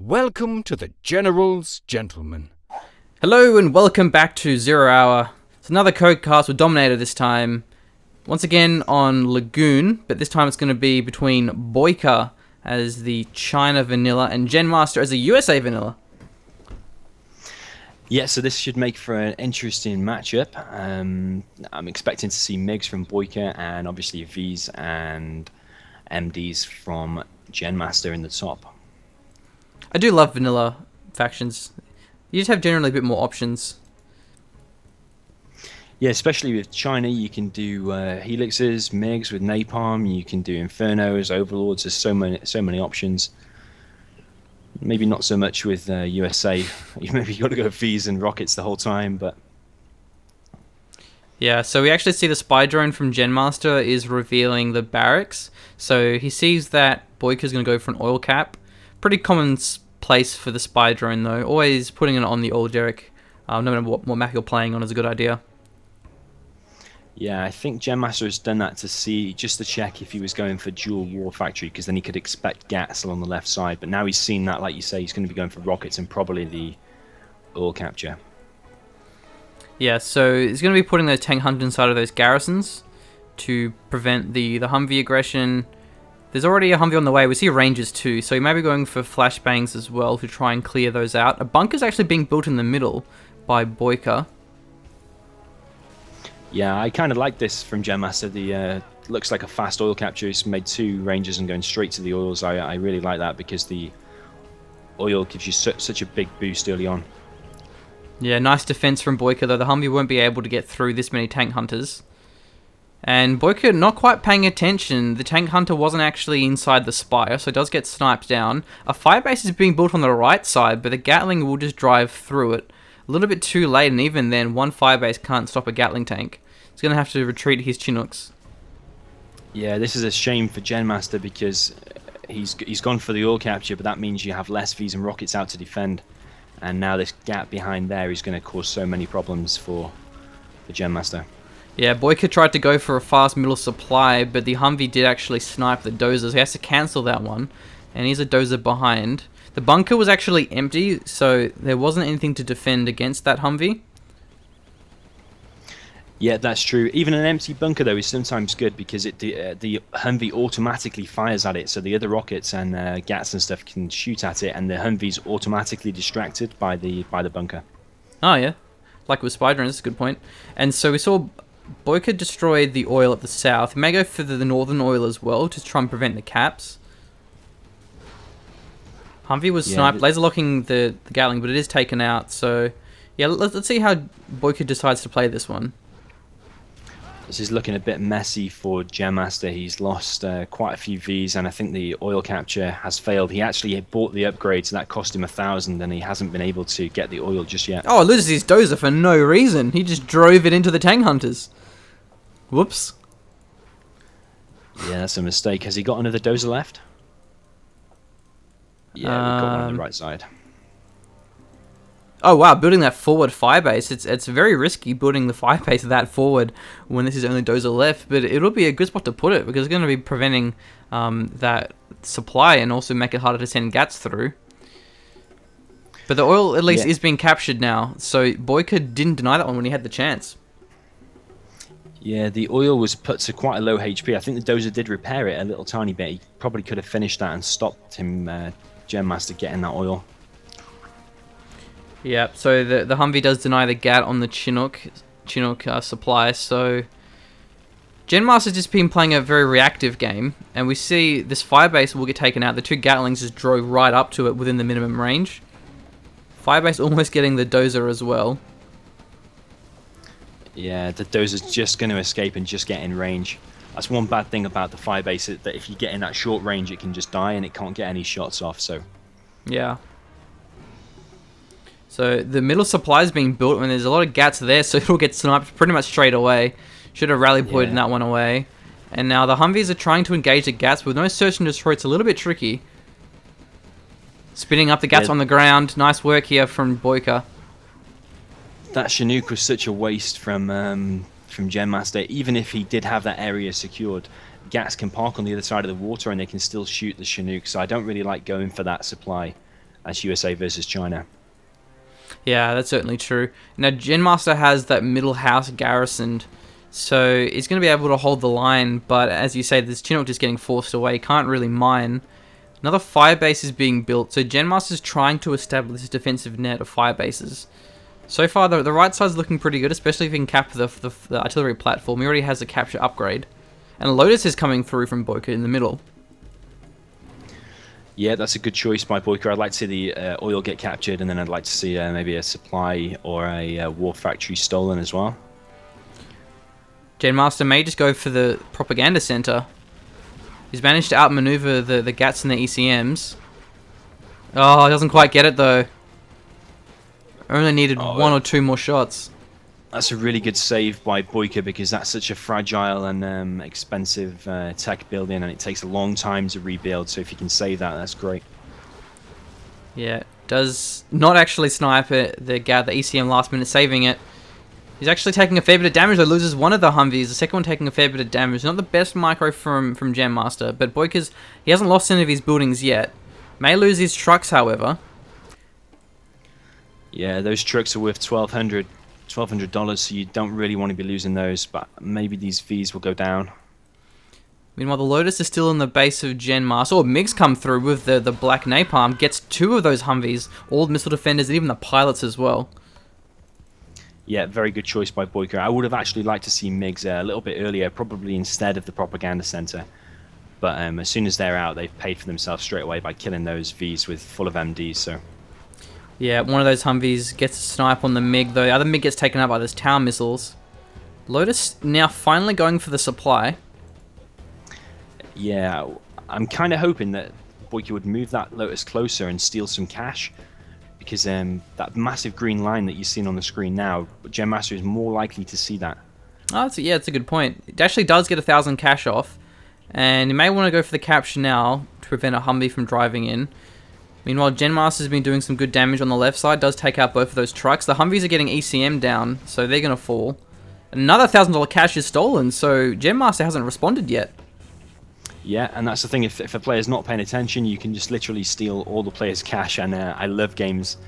Welcome to the General's Gentleman. Hello and welcome back to 0 Hour. It's another codecast with Dominator this time. Once again on Lagoon, but this time it's going to be between Boycah as the China vanilla and Genmaster as the USA vanilla. Yeah, so this should make for an interesting matchup. I'm expecting to see MiGs from Boycah and obviously Vs and MDs from Genmaster in the top. I do love vanilla factions. You just have generally a bit more options. Yeah, especially with China, you can do Helixes, MiGs with Napalm, you can do Infernos, Overlords, there's so many options. Maybe not so much with USA. Maybe you got to go Vs and rockets the whole time, but... Yeah, so we actually see the spy drone from Genmaster is revealing the barracks. So he sees that Boycah's going to go for an oil cap. Pretty common place for the spy drone though. Always putting it on the oil derrick, no matter what map you're playing on, is a good idea. Yeah, I think Genmaster has done that just to check if he was going for dual war factory, because then he could expect GATs along the left side. But now he's seen that, like you say, he's going to be going for rockets and probably the oil capture. Yeah, so he's going to be putting those tank hunters inside of those garrisons to prevent the Humvee aggression. There's already a Humvee on the way. We see Rangers too, so he may be going for flashbangs as well to try and clear those out. A bunker's actually being built in the middle by Boycah. Yeah, I kind of like this from Genmaster. The looks like a fast oil capture. He's made 2 Rangers and going straight to the oils. I really like that because the oil gives you such a big boost early on. Yeah, nice defense from Boycah, though the Humvee won't be able to get through this many tank hunters. And Boycah not quite paying attention. The tank hunter wasn't actually inside the spire, so it does get sniped down. A firebase is being built on the right side, but the Gatling will just drive through it. A little bit too late, and even then, one firebase can't stop a Gatling tank. He's going to have to retreat his Chinooks. Yeah, this is a shame for Genmaster because he's gone for the oil capture, but that means you have less Vs and rockets out to defend. And now this gap behind there is going to cause so many problems for Genmaster. Yeah, Boycah tried to go for a fast middle supply, but the Humvee did actually snipe the dozer, so he has to cancel that one. And he's a dozer behind. The bunker was actually empty, so there wasn't anything to defend against that Humvee. Yeah, that's true. Even an empty bunker, though, is sometimes good because the Humvee automatically fires at it, so the other rockets and GATs and stuff can shoot at it, and the Humvee's automatically distracted by the bunker. Oh, yeah. Like with spy drones, that's a good point. And so we saw Boycah destroyed the oil at the south. He may go for the northern oil as well to try and prevent the caps. Humvee was sniped, laser locking the Gatling, but it is taken out. So, yeah, let's see how Boycah decides to play this one. This is looking a bit messy for Genmaster. He's lost quite a few Vs, and I think the oil capture has failed. He actually bought the upgrade, so that cost him 1,000, and he hasn't been able to get the oil just yet. Oh, loses his dozer for no reason. He just drove it into the tank hunters. Whoops. Yeah, that's a mistake. Has he got another dozer left? Yeah, we've got one on the right side. Oh wow, building that forward firebase, it's very risky building the firebase that forward when this is only dozer left, but it'll be a good spot to put it because it's going to be preventing that supply and also make it harder to send GATs through. But the oil at least is being captured now, so Boycah didn't deny that one when he had the chance. Yeah, the oil was put to quite a low HP. I think the dozer did repair it a little tiny bit. He probably could have finished that and stopped him, Genmaster, getting that oil. Yeah, so the Humvee does deny the GAT on the Chinook supply, so Genmaster's just been playing a very reactive game, and we see this firebase will get taken out. The 2 Gatlings just drove right up to it within the minimum range. Firebase almost getting the dozer as well. Yeah, the dozer's just going to escape and just get in range. That's one bad thing about the firebase, that if you get in that short range, it can just die and it can't get any shots off, so... Yeah. So the middle supply is being built when there's a lot of GATs there, so it'll get sniped pretty much straight away. Should have rally pointed that one away. And now the Humvees are trying to engage the GATs with no search and destroy. It's a little bit tricky. Spinning up the GATs on the ground. Nice work here from Boycah. That Chinook was such a waste from Genmaster. Even if he did have that area secured, GATs can park on the other side of the water and they can still shoot the Chinook. So I don't really like going for that supply. as USA versus China. Yeah, that's certainly true. Now, Genmaster has that middle house garrisoned, so he's going to be able to hold the line, but as you say, this Chinook just getting forced away, can't really mine. Another fire base is being built, so Genmaster's trying to establish this defensive net of fire bases. So far, the right side's looking pretty good, especially if he can cap the artillery platform. He already has a capture upgrade. And Lotus is coming through from Boycah in the middle. Yeah, that's a good choice by Boycah. I'd like to see the oil get captured, and then I'd like to see maybe a supply or a war factory stolen as well. Genmaster may just go for the propaganda center. He's managed to outmaneuver the GATs and the ECMs. Oh, he doesn't quite get it though. Only needed one or two more shots. That's a really good save by Boycah, because that's such a fragile and expensive tech building, and it takes a long time to rebuild. So if you can save that, that's great. Yeah, does not actually snipe it. The GAT, the ECM last minute saving it. He's actually taking a fair bit of damage though, loses one of the Humvees, the second one taking a fair bit of damage. Not the best micro from Genmaster, but Boycah's, he hasn't lost any of his buildings yet. May lose his trucks, however. Yeah, those trucks are worth $1,200, so you don't really want to be losing those, but maybe these Vs will go down. Meanwhile, the Lotus is still in the base of Genmaster. Oh, MiGs come through with the black napalm, gets two of those Humvees, all the missile defenders, and even the pilots as well. Yeah, very good choice by Boycah. I would have actually liked to see MiGs a little bit earlier, probably instead of the propaganda center. But as soon as they're out, they've paid for themselves straight away by killing those Vs with full of MDs. So yeah, one of those Humvees gets a snipe on the MiG, though. The other MiG gets taken out by those tower missiles. Lotus now finally going for the supply. Yeah, I'm kind of hoping that Boycah would move that Lotus closer and steal some cash, because that massive green line that you've seen on the screen now, Genmaster is more likely to see that. Oh, yeah, it's a good point. It actually does get 1,000 cash off, and you may want to go for the capture now to prevent a Humvee from driving in. Meanwhile, Genmaster's been doing some good damage on the left side, does take out both of those trucks. The Humvees are getting ECM down, so they're going to fall. Another $1,000 cash is stolen, so Genmaster hasn't responded yet. Yeah, and that's the thing, if a player's not paying attention, you can just literally steal all the player's cash, and I love games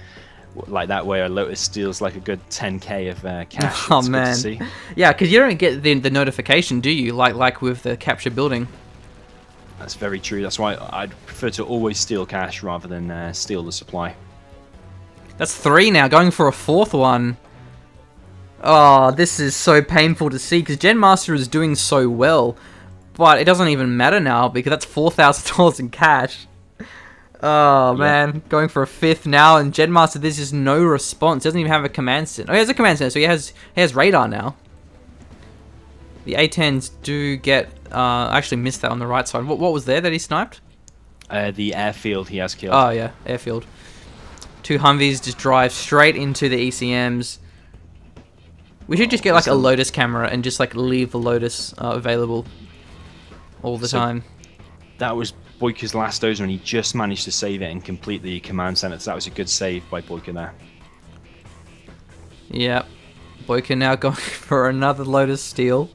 like that where a Lotus steals like a good 10k of cash. Oh, it's man. good to see. Yeah, because you don't get the notification, do you? Like with the capture building. That's very true. That's why I'd prefer to always steal cash rather than steal the supply. That's 3 now, going for a 4th one. Oh, this is so painful to see, because Genmaster is doing so well. But it doesn't even matter now, because that's $4,000 in cash. Oh, man. Going for a 5th now, and Genmaster, there's just no response. Doesn't even have a command center. Oh, he has a command center, so he has radar now. The A-10s do get... I actually missed that on the right side. What was there that he sniped? The airfield he has killed. Oh, yeah. Airfield. 2 Humvees just drive straight into the ECMs. We should just get like a Lotus camera and just like leave the Lotus available all the time. That was Boycah's last dozer, and he just managed to save it and complete the command center. So that was a good save by Boycah there. Yep. Boycah now going for another Lotus steal.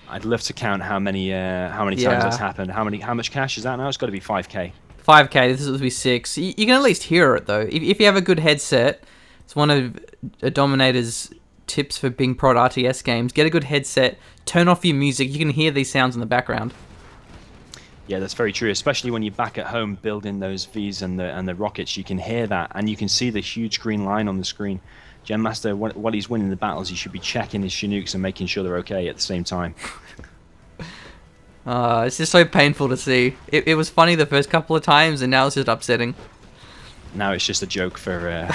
I'd love to count how many times that's happened. How much cash is that now? It's got to be 5k. 5k. This will be 6. You can at least hear it though. If you have a good headset, it's one of a Dominator's tips for being pro at RTS games. Get a good headset. Turn off your music. You can hear these sounds in the background. Yeah, that's very true. Especially when you're back at home building those Vs and the rockets, you can hear that, and you can see the huge green line on the screen. Genmaster, while he's winning the battles, he should be checking his Chinooks and making sure they're okay at the same time. It's just so painful to see. It was funny the first couple of times, and now it's just upsetting. Now it's just a joke for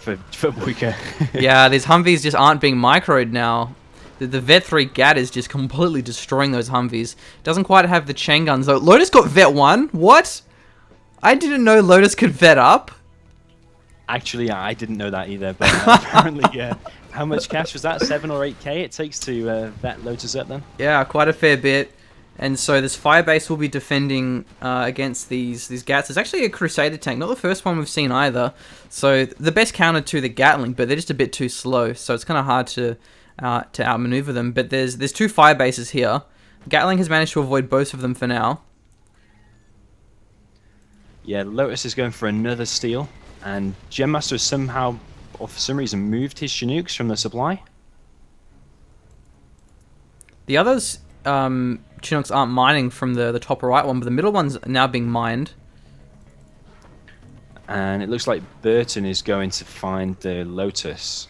Boycah. Yeah, these Humvees just aren't being microed now. The Vet 3 GAT is just completely destroying those Humvees. Doesn't quite have the chain guns though. Lotus got Vet 1? What? I didn't know Lotus could Vet up. Actually, I didn't know that either, but apparently, yeah. How much cash was that? 7 or 8k it takes to vet Lotus up then? Yeah, quite a fair bit. And so this Firebase will be defending against these GATs. It's actually a Crusader tank, not the first one we've seen either. So the best counter to the Gatling, but they're just a bit too slow. So it's kind of hard to outmaneuver them. But there's 2 Firebases here. Gatling has managed to avoid both of them for now. Yeah, Lotus is going for another steal, and Genmaster has somehow, or for some reason, moved his Chinooks from the supply. The others, Chinooks aren't mining from the top right one, but the middle one's now being mined. And it looks like Burton is going to find the Lotus.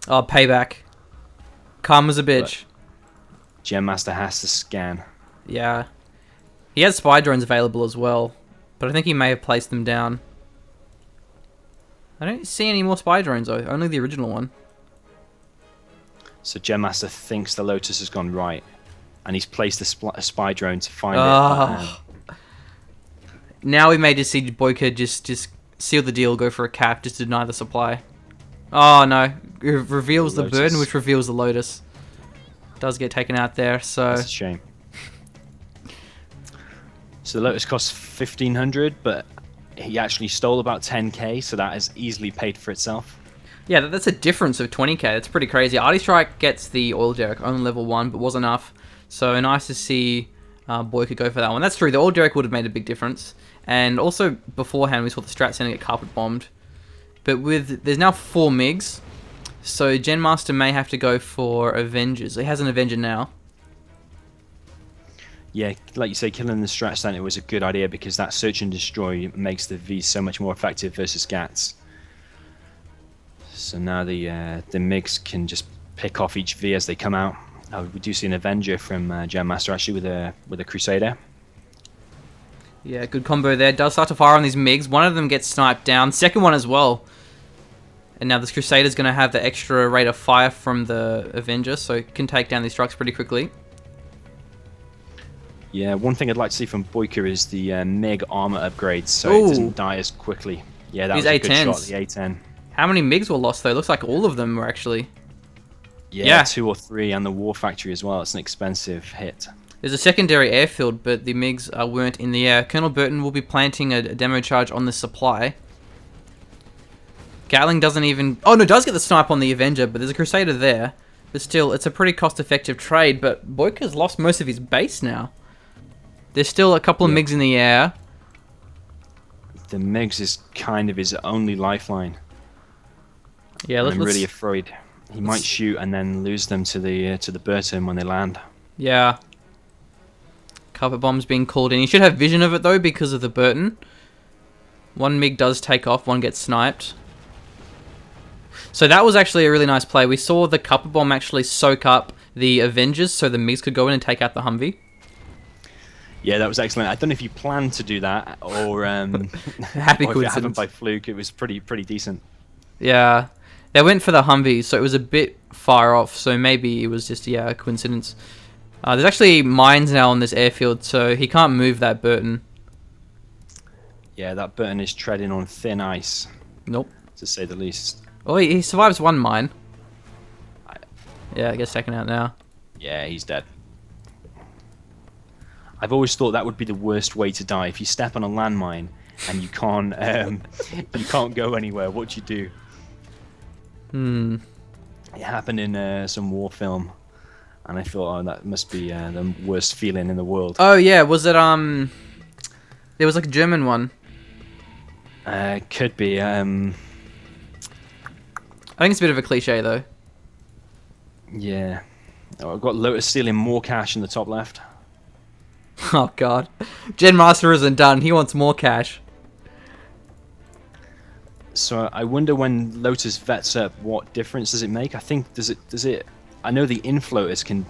Oh, payback. Karma's a bitch. But Genmaster has to scan. Yeah. He has spy drones available as well, but I think he may have placed them down. I don't see any more spy drones though, only the original one. So Genmaster thinks the Lotus has gone right, and he's placed a spy drone to find it. Now we may just see Boycah just seal the deal, go for a cap, just to deny the supply. Oh no, it reveals the burden, which reveals the Lotus. Does get taken out there, so... That's a shame. So the Lotus costs 1,500, but he actually stole about 10k, so that has easily paid for itself. Yeah, that's a difference of 20k. That's pretty crazy. Artie Strike gets the oil derrick, only level 1, but was enough. So nice to see Boycah go for that one. That's true, the oil derrick would have made a big difference. And also, beforehand, we saw the Strat Center get carpet bombed. But there's now 4 MiGs, so Genmaster may have to go for Avengers. He has an Avenger now. Yeah, like you say, killing the Strat Center was a good idea because that search and destroy makes the Vs so much more effective versus GATs. So now the MiGs can just pick off each V as they come out. We do see an Avenger from Genmaster actually with a Crusader. Yeah, good combo there. Does start to fire on these MiGs. One of them gets sniped down. Second one as well. And now this Crusader's going to have the extra rate of fire from the Avenger, so it can take down these trucks pretty quickly. Yeah, one thing I'd like to see from Boycah is the MiG armor upgrades, so it doesn't die as quickly. Yeah, that was a good shot, the A10. How many MiGs were lost, though? Looks like all of them were actually... Yeah, 2 or 3, and the War Factory as well. It's an expensive hit. There's a secondary airfield, but the MiGs weren't in the air. Colonel Burton will be planting a demo charge on the supply. Gatling doesn't even... Oh, no, does get the snipe on the Avenger, but there's a Crusader there. But still, it's a pretty cost-effective trade, but Boycah's lost most of his base now. There's still a couple of MiGs in the air. The MiGs is kind of his only lifeline. Yeah, I'm really afraid he might shoot and then lose them to the Burton when they land. Yeah. Carpet bomb's being called in. You should have vision of it though because of the Burton. One MiG does take off, one gets sniped. So that was actually a really nice play. We saw the carpet bomb actually soak up the Avengers so the MiGs could go in and take out the Humvee. Yeah, that was excellent. I don't know if you planned to do that or happy or coincidence. if it happened by fluke. It was pretty decent. Yeah. They went for the Humvee, so it was a bit far off, so maybe it was just, yeah, a coincidence. There's actually mines now on this airfield, so he can't move that Burton. Yeah, that Burton is treading on thin ice. Nope. To say the least. Oh, he survives one mine. Yeah, gets taken out now. Yeah, he's dead. I've always thought that would be the worst way to die. If you step on a landmine and you can't go anywhere, what do you do? It happened in some war film, and I thought, oh, that must be the worst feeling in the world. Oh yeah, was it there was like a German one. Could be. I think it's a bit of a cliche though. Yeah. Oh, I've got Lotus stealing more cash in the top left. Oh god, Genmaster isn't done. He wants more cash. So I wonder when Lotus vets up, what difference does it make? I think does it? I know the infloaters can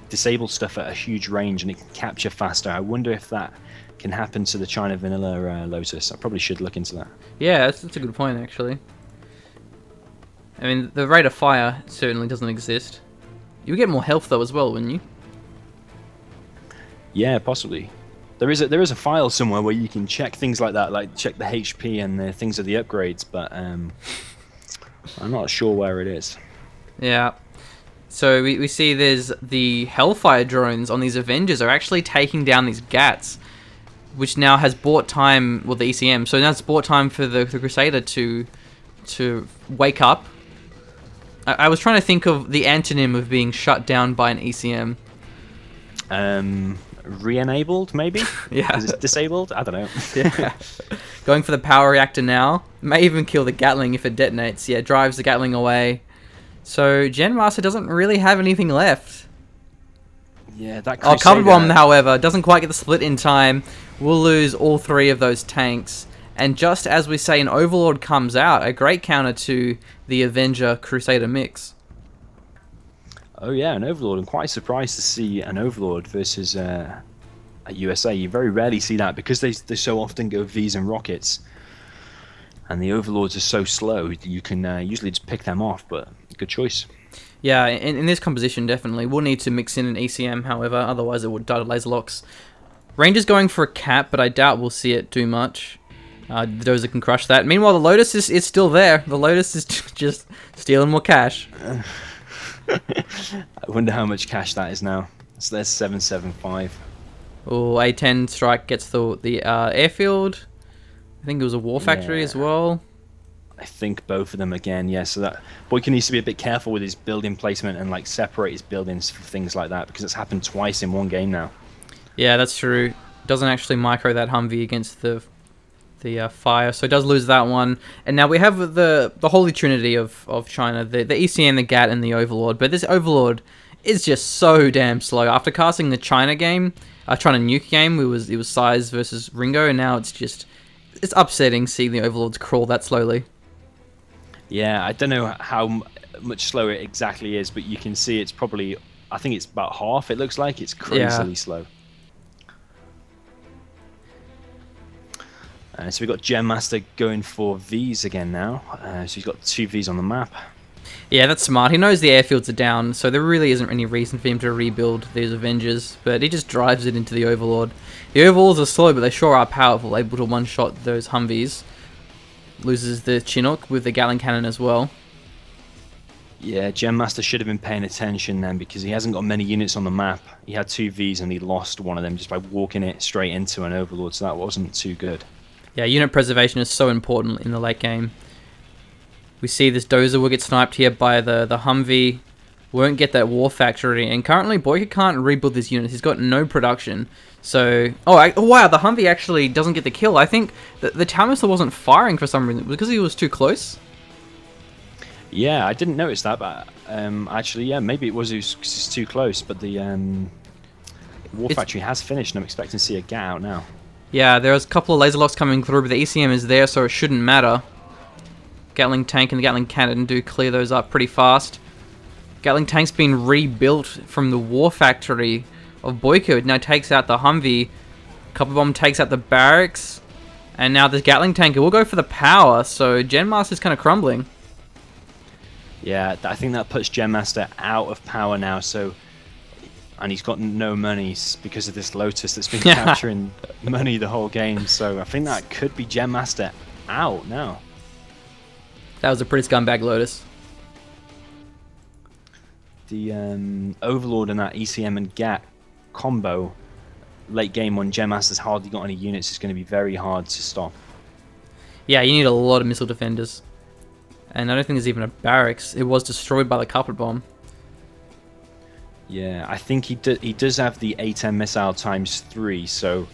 disable stuff at a huge range and it can capture faster. I wonder if that can happen to the China Vanilla Lotus. I probably should look into that. Yeah, that's a good point actually. I mean, the rate of fire certainly doesn't exist. You would get more health though as well, wouldn't you? Yeah, possibly. There is a file somewhere where you can check things like that, like check the HP and the things of the upgrades, but I'm not sure where it is. Yeah. So we see there's the Hellfire drones on these Avengers are actually taking down these GATs, which now has bought time, well, the ECM, so now it's bought time for the Crusader to wake up. I was trying to think of the antonym of being shut down by an ECM. re-enabled, maybe? Yeah. Because it's disabled? I don't know. Yeah. Going for the power reactor now. May even kill the Gatling if it detonates. Yeah, drives the Gatling away. So Genmaster doesn't really have anything left. Yeah, that Oh, Crusader... Cover Bomb, however, doesn't quite get the split in time. We'll lose all 3 of those tanks. And just as we say, an Overlord comes out. A great counter to the Avenger Crusader mix. Oh yeah, an Overlord. I'm quite surprised to see an Overlord versus a USA. You very rarely see that because they so often go Vs and rockets. And the Overlords are so slow, you can usually just pick them off, but good choice. Yeah, in this composition, definitely. We'll need to mix in an ECM, however, otherwise it would die to laser locks. Ranger's going for a cap, but I doubt we'll see it too much. The Dozer can crush that. Meanwhile, the Lotus is still there. The Lotus is just stealing more cash. I wonder how much cash that is now. So there's 775. Oh, A10 strike gets the airfield. I think it was a war factory as well. I think both of them again, yeah. So that Boycah needs to be a bit careful with his building placement and like separate his buildings for things like that because it's happened twice in one game now. Yeah, that's true. Doesn't actually micro that Humvee against the fire, so it does lose that one. And now we have the holy trinity of China, the ECM, the GAT, and the Overlord. But this Overlord is just so damn slow. After casting the China game, China nuke game, it was Size versus Ringo, and now it's upsetting seeing the Overlords crawl that slowly. Yeah, I don't know how much slower it exactly is, but you can see it's probably, I think it's about half, it looks like. It's crazily slow. So we've got Genmaster going for Vs again now. So he's got 2 Vs on the map. Yeah, that's smart. He knows the airfields are down, so there really isn't any reason for him to rebuild these Avengers, but he just drives it into the Overlord. The Overlords are slow, but they sure are powerful, able to one-shot those Humvees. Loses the Chinook with the Gatling Cannon as well. Yeah, Genmaster should have been paying attention then because he hasn't got many units on the map. He had 2 Vs and he lost one of them just by walking it straight into an Overlord, so that wasn't too good. Yeah, unit preservation is so important in the late game. We see this Dozer will get sniped here by the Humvee. Won't get that war factory, and currently Boycah can't rebuild this unit. He's got no production. So, oh wow, the Humvee actually doesn't get the kill. I think the Tower Missile wasn't firing for some reason because he was too close. Yeah, I didn't notice that, but actually, yeah, maybe it was it's too close. But the war factory has finished, and I'm expecting to see a GAT out now. Yeah, there's a couple of laser locks coming through, but the ECM is there, so it shouldn't matter. Gatling tank and the Gatling cannon do clear those up pretty fast. Gatling tank's been rebuilt from the war factory of Boycah. It now takes out the Humvee. Copper Bomb takes out the barracks. And now this Gatling tank will go for the power, so Genmaster's kind of crumbling. Yeah, I think that puts Genmaster out of power now, so... And he's got no money because of this Lotus that's been capturing money the whole game, so I think that could be Genmaster out now. That was a pretty scumbag Lotus. The Overlord and that ECM and GAT combo, late game when Genmaster's hardly got any units, is going to be very hard to stop. Yeah, you need a lot of missile defenders. And I don't think there's even a barracks. It was destroyed by the carpet bomb. Yeah, I think he does have the A10 missile ×3, so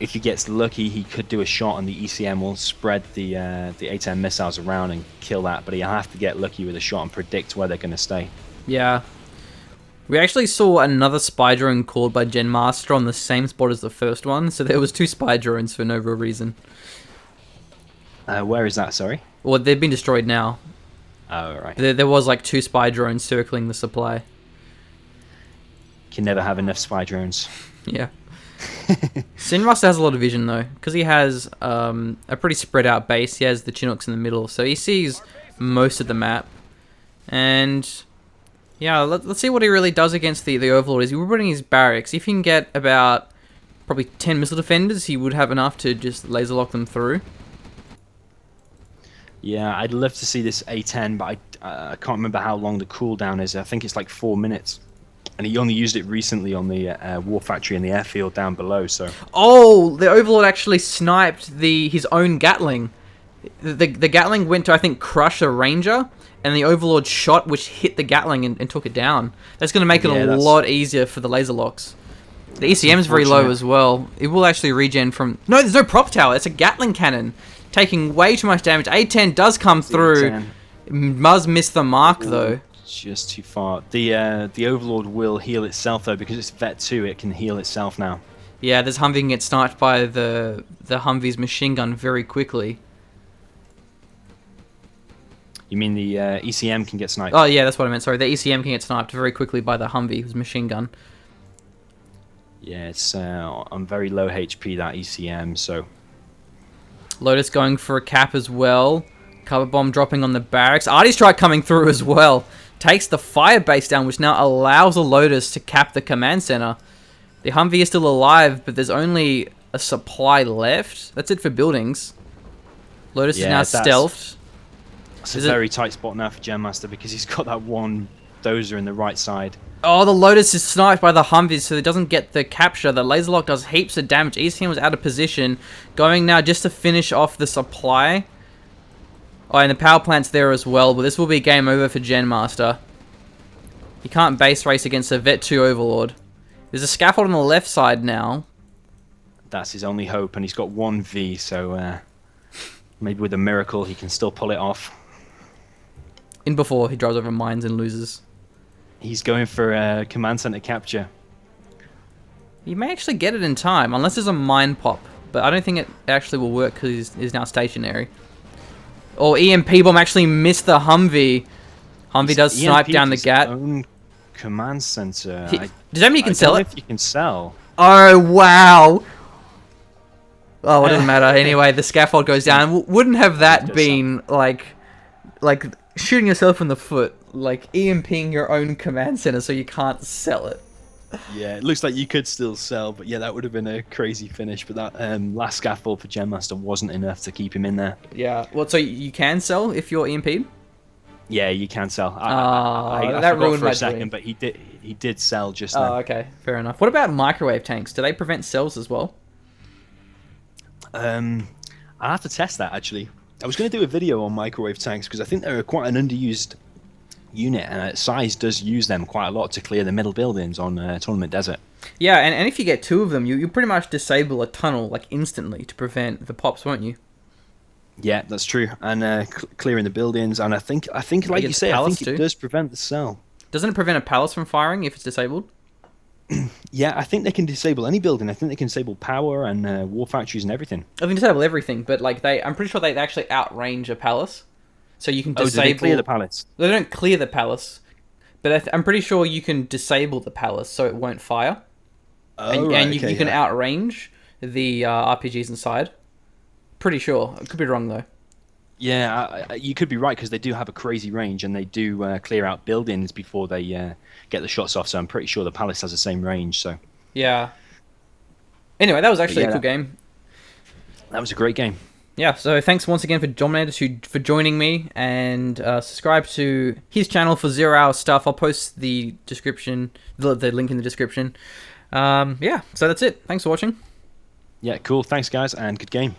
if he gets lucky, he could do a shot and the ECM will spread the A10 missiles around and kill that, but he'll have to get lucky with a shot and predict where they're going to stay. Yeah. We actually saw another spy drone called by Genmaster on the same spot as the first one, so there was 2 spy drones for no real reason. Where is that, sorry? Well, they've been destroyed now. Oh, right. There was like 2 spy drones circling the supply. Can never have enough spy drones. Yeah. Genmaster has a lot of vision though, because he has a pretty spread out base. He has the Chinooks in the middle, so he sees most of the map. And yeah, let's see what he really does against the Overlord. Is he running his barracks? If he can get about probably 10 missile defenders, he would have enough to just laser lock them through. Yeah, I'd love to see this A10, but I can't remember how long the cooldown is. I think it's like 4 minutes. And he only used it recently on the war factory and the airfield down below, so... Oh, the Overlord actually sniped his own Gatling. The Gatling went to, I think, crush a Ranger, and the Overlord shot, which hit the Gatling and took it down. That's going to make it a lot easier for the laser locks. The ECM is very low as well. It will actually regen from... No, there's no prop tower. It's a Gatling cannon. Taking way too much damage. A10 does come through. Muzz missed the mark, though. Just too far. The Overlord will heal itself, though, because it's Vet 2. It can heal itself now. Yeah, this Humvee can get sniped by the Humvee's machine gun very quickly. You mean the ECM can get sniped? Oh, yeah, that's what I meant. Sorry, the ECM can get sniped very quickly by the Humvee's machine gun. Yeah, it's on very low HP, that ECM, so... Lotus going for a cap as well. Cover bomb dropping on the barracks. Arty strike coming through as well. Takes the fire base down, which now allows the Lotus to cap the command center. The Humvee is still alive, but there's only a supply left. That's it for buildings. Lotus is now stealthed. It's a very tight spot now for Genmaster because he's got that one dozer in the right side. Oh, the Lotus is sniped by the Humvee, so it doesn't get the capture. The laser lock does heaps of damage. ECM was out of position. Going now just to finish off the supply. Oh, and the power plant's there as well, but this will be game over for Genmaster. He can't base race against a Vet 2 Overlord. There's a scaffold on the left side now. That's his only hope, and he's got 1V, so maybe with a miracle he can still pull it off. In before he drives over mines and loses. He's going for command center capture. He may actually get it in time, unless there's a mine pop. But I don't think it actually will work because he's now stationary. Or EMP bomb actually missed the Humvee. Humvee does snipe down the Gat. Own command center. Does that mean you can sell it? If you can sell. Oh, wow. Oh, it doesn't matter. Anyway, the scaffold goes down. Wouldn't have that been like shooting yourself in the foot, like EMPing your own command center so you can't sell it? Yeah, it looks like you could still sell, but yeah, that would have been a crazy finish. But that last scaffold for Genmaster wasn't enough to keep him in there. Yeah. Well, so you can sell if you're EMP'd? Yeah, you can sell. I that ruined for my a second, dream. but he did sell just now. Oh, okay, fair enough. What about microwave tanks? Do they prevent cells as well? I'll have to test that actually. I was going to do a video on microwave tanks because I think they're quite an underused unit, and Size does use them quite a lot to clear the middle buildings on Tournament Desert. Yeah, and if you get two of them, you pretty much disable a tunnel like instantly to prevent the pops, won't you? Yeah, that's true. And clearing the buildings, and I think like you say, I think it does prevent the cell. Doesn't it prevent a palace from firing if it's disabled? Yeah, I think they can disable any building. I think they can disable power and war factories and everything. I can disable everything, but like I'm pretty sure they actually outrange a palace, so you can disable. Oh, do they clear the palace? They don't clear the palace, but I'm pretty sure you can disable the palace so it won't fire. Oh, and you can outrange the RPGs inside. Pretty sure. I could be wrong though. Yeah, you could be right because they do have a crazy range and they do clear out buildings before they get the shots off. So I'm pretty sure the palace has the same range. So yeah. Anyway, that was actually a cool game. That was a great game. Yeah. So thanks once again for Dominator for joining me, and subscribe to his channel for 0 hour stuff. I'll post the description, the link in the description. Yeah. So that's it. Thanks for watching. Yeah. Cool. Thanks, guys, and good game.